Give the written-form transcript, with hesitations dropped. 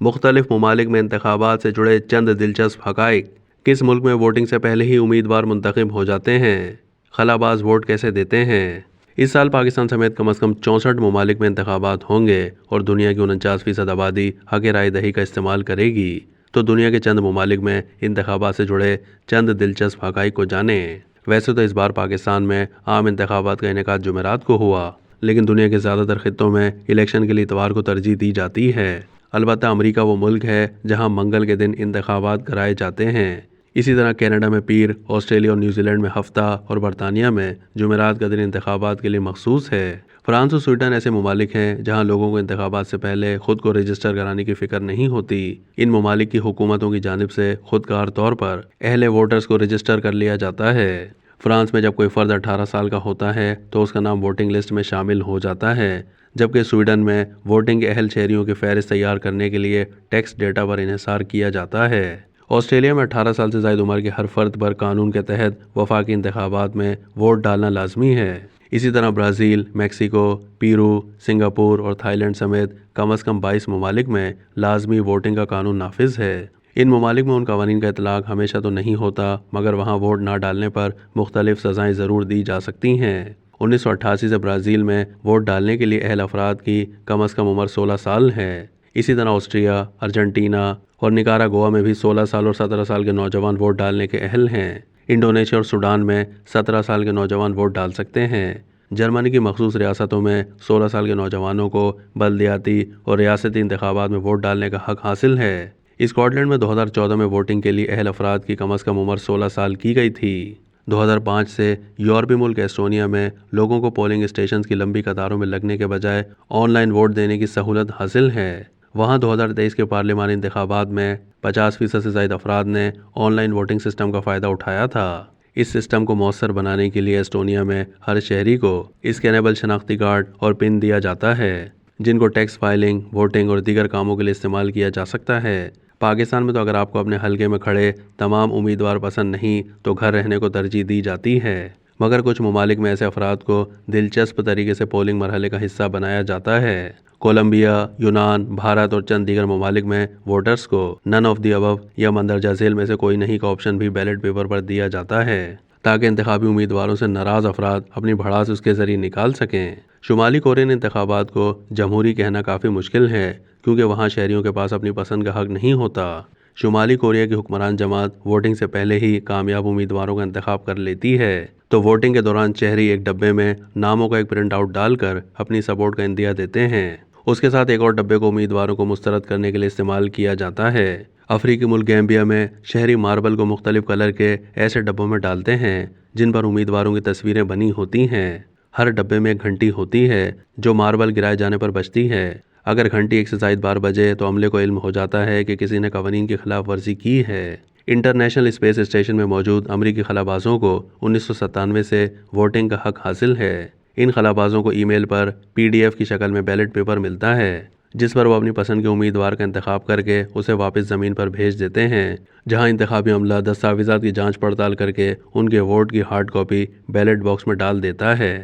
مختلف ممالک میں انتخابات سے جڑے چند دلچسپ حقائق۔ کس ملک میں ووٹنگ سے پہلے ہی امیدوار منتخب ہو جاتے ہیں؟ خلاباز ووٹ کیسے دیتے ہیں؟ اس سال پاکستان سمیت کم از کم 64 ممالک میں انتخابات ہوں گے اور دنیا کی 49% آبادی حق رائے دہی کا استعمال کرے گی۔ تو دنیا کے چند ممالک میں انتخابات سے جڑے چند دلچسپ حقائق کو جانیں۔ ویسے تو اس بار پاکستان میں عام انتخابات کا انعقاد جمعرات کو ہوا، لیکن دنیا کے زیادہ تر خطوں میں الیکشن کے لیے اتوار کو ترجیح دی جاتی ہے۔ البتہ امریکہ وہ ملک ہے جہاں منگل کے دن انتخابات کرائے جاتے ہیں۔ اسی طرح کینیڈا میں پیر، آسٹریلیا اور نیوزی لینڈ میں ہفتہ اور برطانیہ میں جمعرات کا دن انتخابات کے لیے مخصوص ہے۔ فرانس اور سویڈن ایسے ممالک ہیں جہاں لوگوں کو انتخابات سے پہلے خود کو رجسٹر کرانے کی فکر نہیں ہوتی۔ ان ممالک کی حکومتوں کی جانب سے خودکار طور پر اہل ووٹرز کو رجسٹر کر لیا جاتا ہے۔ فرانس میں جب کوئی فرد 18 سال کا ہوتا ہے تو اس کا نام ووٹنگ لسٹ میں شامل ہو جاتا ہے، جبکہ سویڈن میں ووٹنگ اہل شہریوں کی فہرست تیار کرنے کے لیے ٹیکسٹ ڈیٹا پر انحصار کیا جاتا ہے۔ آسٹریلیا میں 18 سال سے زائد عمر کے ہر فرد پر قانون کے تحت وفاقی انتخابات میں ووٹ ڈالنا لازمی ہے۔ اسی طرح برازیل، میکسیکو، پیرو، سنگاپور اور تھائی لینڈ سمیت کم از کم 22 ممالک میں لازمی ووٹنگ کا قانون نافذ ہے۔ ان ممالک میں ان قوانین کا اطلاق ہمیشہ تو نہیں ہوتا، مگر وہاں ووٹ نہ ڈالنے پر مختلف سزائیں ضرور دی جا سکتی ہیں۔ 1988 سے برازیل میں ووٹ ڈالنے کے لیے اہل افراد کی کم از کم عمر 16 سال ہے۔ اسی طرح آسٹریا، ارجنٹینا اور نکاراگوا میں بھی 16 سال اور 17 سال کے نوجوان ووٹ ڈالنے کے اہل ہیں۔ انڈونیشیا اور سوڈان میں 17 سال کے نوجوان ووٹ ڈال سکتے ہیں۔ جرمنی کی مخصوص ریاستوں میں 16 سال کے نوجوانوں کو بلدیاتی اور ریاستی انتخابات میں ووٹ ڈالنے کا حق حاصل ہے۔ اسکاٹ لینڈ میں 2014 میں ووٹنگ کے لیے اہل افراد کی کم از کم عمر 16 سال کی گئی تھی۔ 2005 سے یورپی ملک ایسٹونیا میں لوگوں کو پولنگ اسٹیشنز کی لمبی قطاروں میں لگنے کے بجائے آن لائن ووٹ دینے کی سہولت حاصل ہے۔ وہاں 2023 کے پارلیمانی انتخابات میں 50% سے زائد افراد نے آن لائن ووٹنگ سسٹم کا فائدہ اٹھایا تھا۔ اس سسٹم کو مؤثر بنانے کے لیے ایسٹونیا میں ہر شہری کو اسکینیبل شناختی کارڈ اور پن دیا جاتا ہے، جن کو ٹیکس فائلنگ، ووٹنگ اور دیگر کاموں کے لیے استعمال کیا جا سکتا ہے۔ پاکستان میں تو اگر آپ کو اپنے حلقے میں کھڑے تمام امیدوار پسند نہیں تو گھر رہنے کو ترجیح دی جاتی ہے، مگر کچھ ممالک میں ایسے افراد کو دلچسپ طریقے سے پولنگ مرحلے کا حصہ بنایا جاتا ہے۔ کولمبیا، یونان، بھارت اور چند دیگر ممالک میں ووٹرز کو نن آف دی ابو یا مندرجہ ذیل میں سے کوئی نہیں کا آپشن بھی بیلٹ پیپر پر دیا جاتا ہے، تاکہ انتخابی امیدواروں سے ناراض افراد اپنی بھڑاس اس کے ذریعے نکال سکیں۔ شمالی کوریا نے انتخابات کو جمہوری کہنا کافی مشکل ہے، کیونکہ وہاں شہریوں کے پاس اپنی پسند کا حق نہیں ہوتا۔ شمالی کوریا کی حکمران جماعت ووٹنگ سے پہلے ہی کامیاب امیدواروں کا انتخاب کر لیتی ہے، تو ووٹنگ کے دوران شہری ایک ڈبے میں ناموں کا ایک پرنٹ آؤٹ ڈال کر اپنی سپورٹ کا اندیا دیتے ہیں۔ اس کے ساتھ ایک اور ڈبے کو امیدواروں کو مسترد کرنے کے لیے استعمال کیا جاتا ہے۔ افریقی ملک گیمبیا میں شہری ماربل کو مختلف کلر کے ایسے ڈبوں میں ڈالتے ہیں جن پر امیدواروں کی تصویریں بنی ہوتی ہیں۔ ہر ڈبے میں ایک گھنٹی ہوتی ہے جو ماربل گرائے جانے پر بجتی ہے۔ اگر گھنٹی ایک سے زائد بار بجے تو عملے کو علم ہو جاتا ہے کہ کسی نے قوانین کی خلاف ورزی کی ہے۔ انٹرنیشنل اسپیس اسٹیشن میں موجود امریکی خلابازوں کو 1997 سے ووٹنگ کا حق حاصل ہے۔ ان خلابازوں کو ای میل پر PDF کی شکل میں بیلٹ پیپر ملتا ہے، جس پر وہ اپنی پسند کے امیدوار کا انتخاب کر کے اسے واپس زمین پر بھیج دیتے ہیں، جہاں انتخابی عملہ دستاویزات کی جانچ پڑتال کر کے ان کے ووٹ کی ہارڈ کاپی بیلٹ باکس میں ڈال دیتا ہے۔